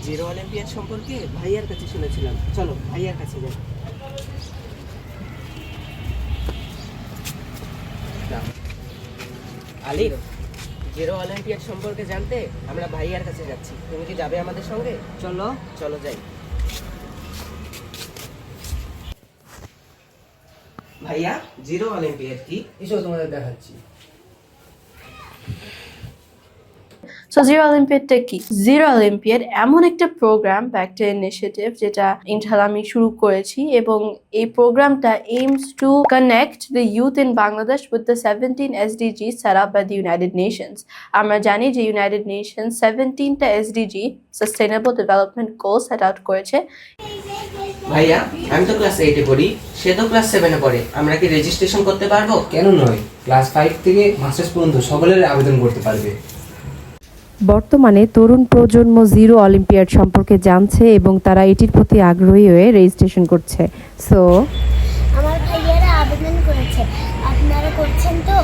Zero olympiad সম্পর্কে ভাইয়ার কাছে শুনেছিলাম, চলো ভাইয়ার কাছে যাই। আলিফ, জিরো অলিম্পিয়াড সম্পর্কে জানতে আমরা ভাইয়ার কাছে যাচ্ছি, তুমি কি যাবে আমাদের সঙ্গে? চলো চলো যাই। ভাইয়া, জিরো অলিম্পিয়াড কি? এসব তোমাদের দেখাচ্ছি। সো জিরো অলিম্পিয়াডটা কি? জিরো অলিম্পিয়াড এমন একটা প্রোগ্রাম বা একটা ইনিশিয়েটিভ যেটা ইনশাআল্লাহ আমি শুরু করেছি, এবং এই প্রোগ্রামটা aims to connect the youth in Bangladesh with the 17 SDG set up by the United Nations. আমরা জানি যে ইউনাইটেড নেশনস 17টা SDG sustainable development goal set out করেছে। ভাইয়া, আমি তো ক্লাস 8-এ পড়ি, সে তো ক্লাস 7-এ পড়ে, আমরা কি রেজিস্ট্রেশন করতে পারবো? কেন নয়, ক্লাস 5 থেকে মাস্টার্স পর্যন্ত সকলের আবেদন করতে পারবে। বর্তমানে তরুণ প্রজন্ম জিরো অলিম্পিয়াড সম্পর্কে জানছে এবং তারা এটির প্রতি আগ্রহী হয়ে রেজিস্ট্রেশন করছে। সো আমার ভাইয়ারা আবেদন করেছে, আপনারা করছেন তো?